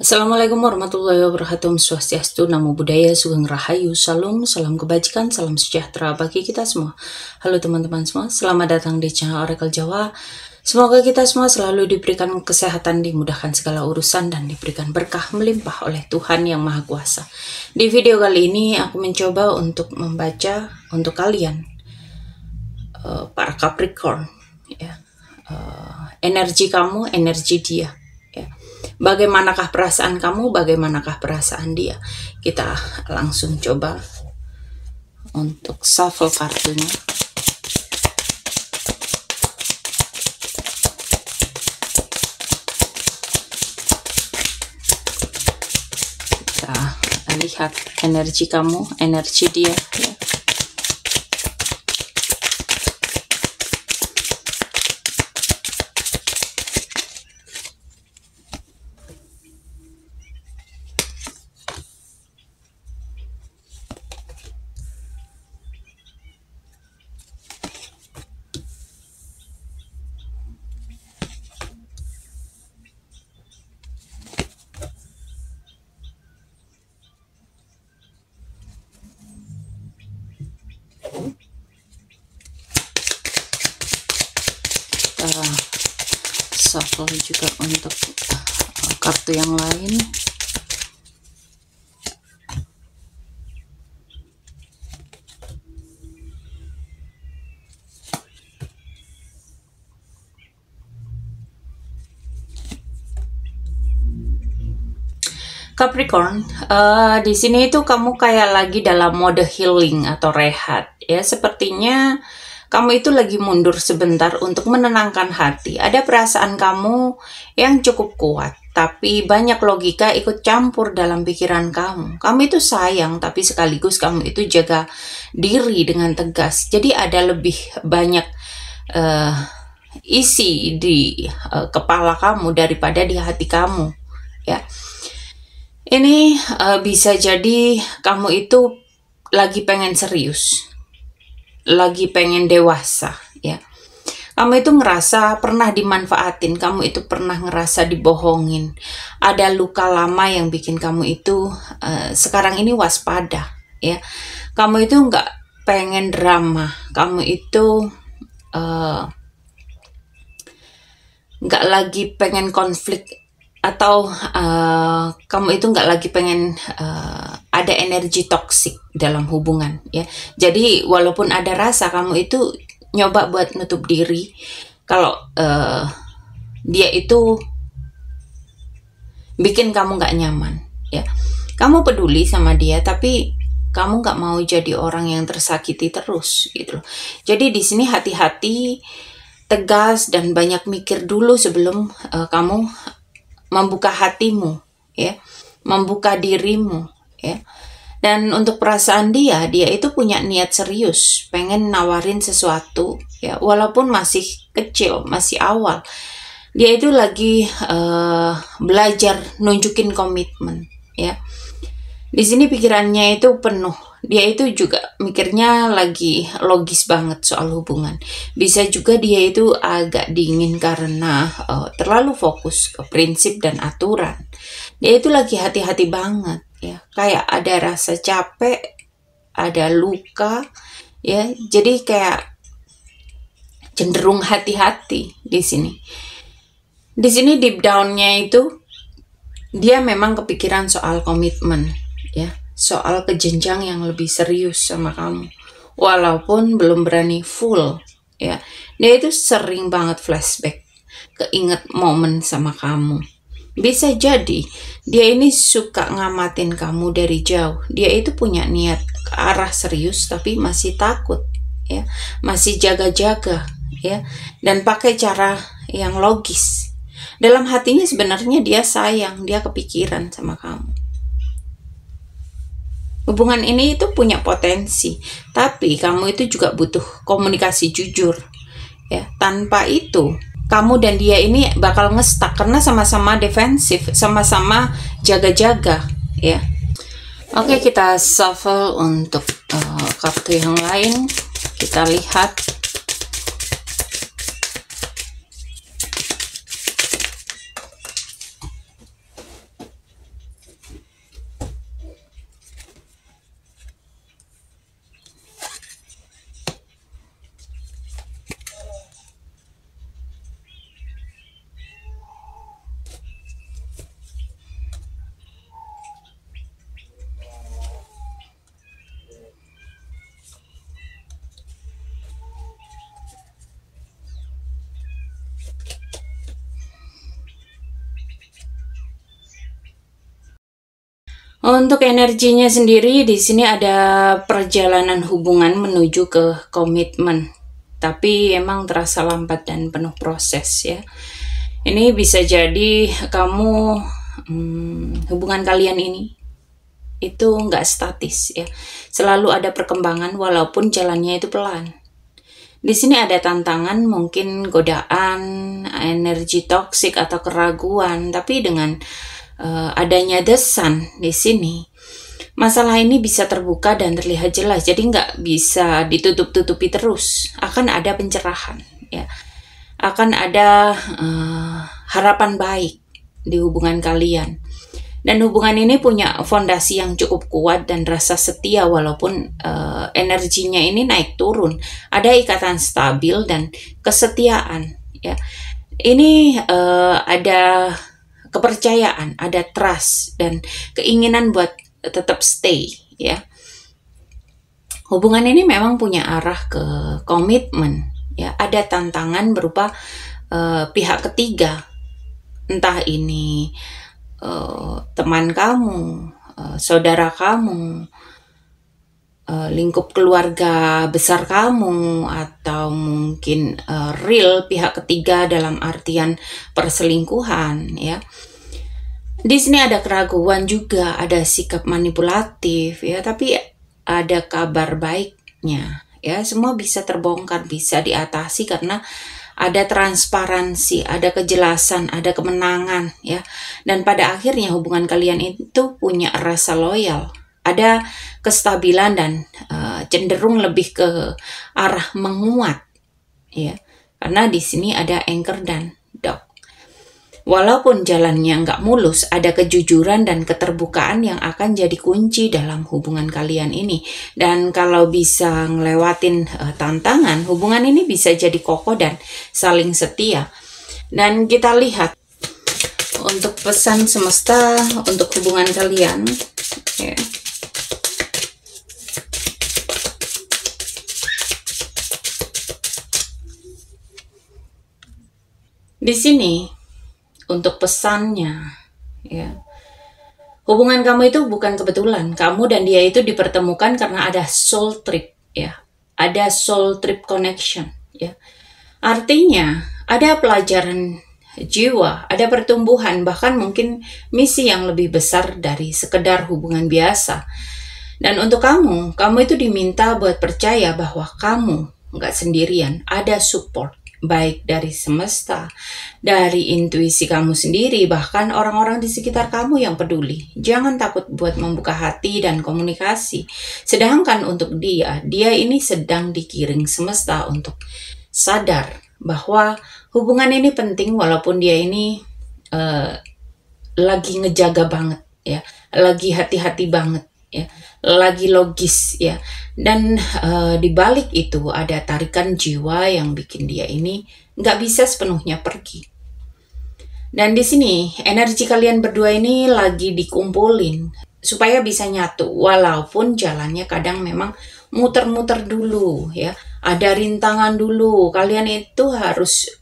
Assalamualaikum warahmatullahi wabarakatuh. Swastiastu, Namo Buddhaya, Sugeng Rahayu, Salam, salam kebajikan, salam sejahtera bagi kita semua. Halo teman-teman semua, selamat datang di channel Oracle Jawa. Semoga kita semua selalu diberikan kesehatan, dimudahkan segala urusan, dan diberikan berkah melimpah oleh Tuhan Yang Maha Kuasa. Di video kali ini aku mencoba untuk membaca untuk kalian, para Capricorn, ya, energi kamu, energi dia. Bagaimanakah perasaan kamu, bagaimanakah perasaan dia. Kita langsung coba untuk shuffle kartunya. Kita lihat energi kamu, energi dia, ya. Shuffle juga untuk kartu yang lain. Capricorn, di sini itu kamu kayak lagi dalam mode healing atau rehat, ya. Sepertinya kamu itu lagi mundur sebentar untuk menenangkan hati. Ada perasaan kamu yang cukup kuat, tapi banyak logika ikut campur dalam pikiran kamu. Kamu itu sayang, tapi sekaligus kamu itu jaga diri dengan tegas. Jadi ada lebih banyak isi di kepala kamu daripada di hati kamu, ya. Ini bisa jadi kamu itu lagi pengen serius, lagi pengen dewasa, ya. Kamu itu ngerasa pernah dimanfaatin, kamu itu pernah ngerasa dibohongin. Ada luka lama yang bikin kamu itu sekarang ini waspada, ya. Kamu itu nggak pengen drama, kamu itu nggak lagi pengen konflik, atau kamu itu nggak lagi pengen ada energi toksik dalam hubungan, ya. Jadi walaupun ada rasa, kamu itu nyoba buat nutup diri kalau dia itu bikin kamu nggak nyaman, ya. Kamu peduli sama dia, tapi kamu nggak mau jadi orang yang tersakiti terus, gitu loh. Jadi di sini hati-hati, tegas, dan banyak mikir dulu sebelum kamu membuka hatimu, ya, membuka dirimu, ya. Dan untuk perasaan dia itu punya niat serius, pengen nawarin sesuatu, ya, walaupun masih kecil, masih awal. Dia itu lagi belajar nunjukin komitmen, ya. Di sini pikirannya itu penuh. Dia itu juga mikirnya lagi logis banget soal hubungan. Bisa juga dia itu agak dingin karena terlalu fokus ke prinsip dan aturan. Dia itu lagi hati-hati banget, ya. Kayak ada rasa capek, ada luka, ya. Jadi kayak cenderung hati-hati di sini. Di sini deep down-nya itu dia memang kepikiran soal komitmen, ya. Soal kejenjang yang lebih serius sama kamu, walaupun belum berani full, ya. Dia itu sering banget flashback, keinget momen sama kamu. Bisa jadi dia ini suka ngamatin kamu dari jauh. Dia itu punya niat ke arah serius, tapi masih takut, ya, masih jaga-jaga, ya, dan pakai cara yang logis. Dalam hatinya sebenarnya dia sayang, dia kepikiran sama kamu. Hubungan ini itu punya potensi, tapi kamu itu juga butuh komunikasi jujur, ya. Tanpa itu, kamu dan dia ini bakal ngestak karena sama-sama defensif, sama-sama jaga-jaga, ya. Oke, kita shuffle untuk kartu yang lain. Kita lihat. Untuk energinya sendiri di sini ada perjalanan hubungan menuju ke komitmen, tapi emang terasa lambat dan penuh proses ya. Ini bisa jadi kamu hubungan kalian ini itu nggak statis ya, selalu ada perkembangan walaupun jalannya itu pelan. Di sini ada tantangan, mungkin godaan, energi toksik atau keraguan, tapi dengan adanya The Sun di sini, masalah ini bisa terbuka dan terlihat jelas. Jadi nggak bisa ditutup-tutupi terus. Akan ada pencerahan, ya. Akan ada harapan baik di hubungan kalian. Dan hubungan ini punya fondasi yang cukup kuat dan rasa setia walaupun energinya ini naik turun. Ada ikatan stabil dan kesetiaan, ya. Ini ada kepercayaan, ada trust dan keinginan buat tetap stay, ya. Hubungan ini memang punya arah ke komitmen, ya. Ada tantangan berupa pihak ketiga, entah ini teman kamu, saudara kamu, lingkup keluarga besar kamu, atau mungkin real pihak ketiga dalam artian perselingkuhan, ya. Di sini ada keraguan juga, ada sikap manipulatif, ya, tapi ada kabar baiknya, ya. Semua bisa terbongkar, bisa diatasi karena ada transparansi, ada kejelasan, ada kemenangan, ya. Dan pada akhirnya hubungan kalian itu punya rasa loyal, ada kestabilan dan cenderung lebih ke arah menguat, ya. Karena di sini ada anchor dan dog. Walaupun jalannya nggak mulus, ada kejujuran dan keterbukaan yang akan jadi kunci dalam hubungan kalian ini. Dan kalau bisa ngelewatin tantangan, hubungan ini bisa jadi kokoh dan saling setia. Dan kita lihat untuk pesan semesta untuk hubungan kalian, ya. Di sini untuk pesannya, ya, hubungan kamu itu bukan kebetulan. Kamu dan dia itu dipertemukan karena ada soul trip, ya, ada soul trip connection, ya. Artinya ada pelajaran jiwa, ada pertumbuhan, bahkan mungkin misi yang lebih besar dari sekedar hubungan biasa. Dan untuk kamu itu diminta buat percaya bahwa kamu nggak sendirian, ada support baik dari semesta, dari intuisi kamu sendiri, bahkan orang-orang di sekitar kamu yang peduli. Jangan takut buat membuka hati dan komunikasi. Sedangkan untuk dia ini sedang dikiring semesta untuk sadar bahwa hubungan ini penting walaupun dia ini lagi ngejaga banget, ya, lagi hati-hati banget, ya, lagi logis, ya. Dan di balik itu ada tarikan jiwa yang bikin dia ini nggak bisa sepenuhnya pergi. Dan di sini energi kalian berdua ini lagi dikumpulin supaya bisa nyatu, walaupun jalannya kadang memang muter-muter dulu, ya. Ada rintangan dulu, kalian itu harus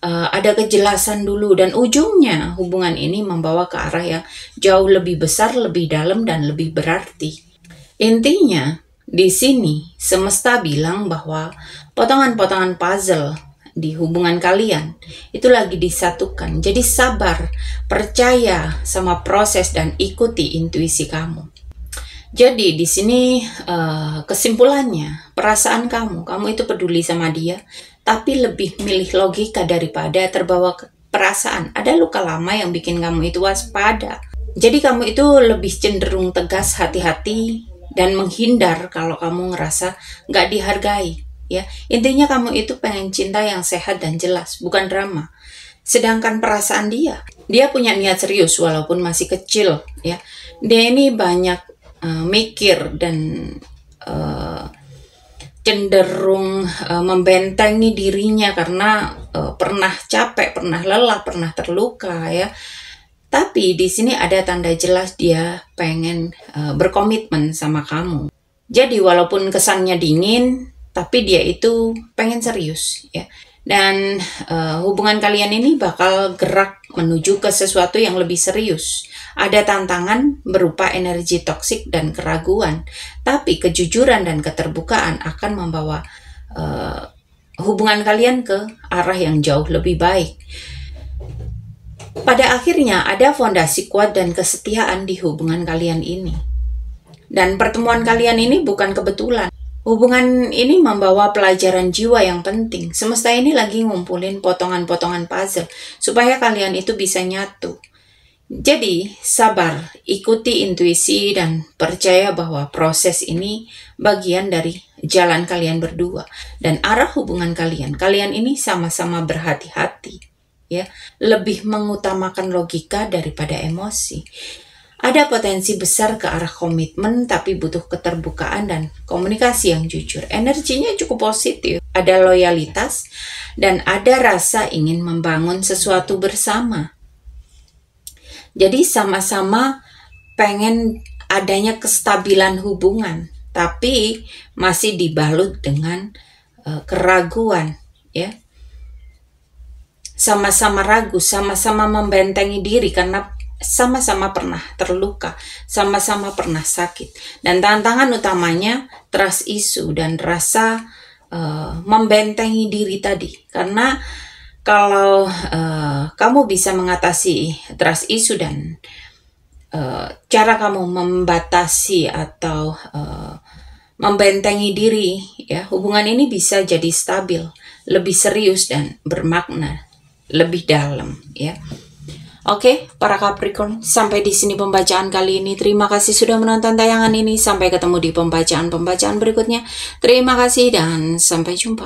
ada kejelasan dulu, dan ujungnya hubungan ini membawa ke arah yang jauh lebih besar, lebih dalam, dan lebih berarti. Intinya, di sini semesta bilang bahwa potongan-potongan puzzle di hubungan kalian itu lagi disatukan. Jadi sabar, percaya sama proses, dan ikuti intuisi kamu. Jadi di sini kesimpulannya, perasaan kamu itu peduli sama dia, tapi lebih milih logika daripada terbawa ke perasaan. Ada luka lama yang bikin kamu itu waspada. Jadi kamu itu lebih cenderung tegas, hati-hati, dan menghindar kalau kamu ngerasa nggak dihargai, ya. Intinya kamu itu pengen cinta yang sehat dan jelas, bukan drama. Sedangkan perasaan dia punya niat serius walaupun masih kecil, ya. Dia ini banyak mikir dan cenderung membentengi dirinya karena pernah capek, pernah lelah, pernah terluka, ya. Tapi di sini ada tanda jelas dia pengen berkomitmen sama kamu. Jadi walaupun kesannya dingin, tapi dia itu pengen serius, ya. Dan hubungan kalian ini bakal gerak menuju ke sesuatu yang lebih serius. Ada tantangan berupa energi toksik dan keraguan, tapi kejujuran dan keterbukaan akan membawa hubungan kalian ke arah yang jauh lebih baik. Pada akhirnya ada fondasi kuat dan kesetiaan di hubungan kalian ini. Dan pertemuan kalian ini bukan kebetulan. Hubungan ini membawa pelajaran jiwa yang penting. Semesta ini lagi ngumpulin potongan-potongan puzzle supaya kalian itu bisa nyatu. Jadi, sabar, ikuti intuisi dan percaya bahwa proses ini bagian dari jalan kalian berdua dan arah hubungan kalian. Kalian ini sama-sama berhati-hati, ya, lebih mengutamakan logika daripada emosi. Ada potensi besar ke arah komitmen, tapi butuh keterbukaan dan komunikasi yang jujur. Energinya cukup positif, ada loyalitas, dan ada rasa ingin membangun sesuatu bersama. Jadi sama-sama pengen adanya kestabilan hubungan, tapi masih dibalut dengan keraguan, ya. Sama-sama ragu, sama-sama membentengi diri karena sama-sama pernah terluka, sama-sama pernah sakit. Dan tantangan utamanya trust issue dan rasa membentengi diri tadi. Karena kalau kamu bisa mengatasi trust issue dan cara kamu membatasi atau membentengi diri, ya, hubungan ini bisa jadi stabil, lebih serius dan bermakna, lebih dalam, ya. Oke, para Capricorn, sampai di sini pembacaan kali ini. Terima kasih sudah menonton tayangan ini. Sampai ketemu di pembacaan-pembacaan berikutnya. Terima kasih dan sampai jumpa.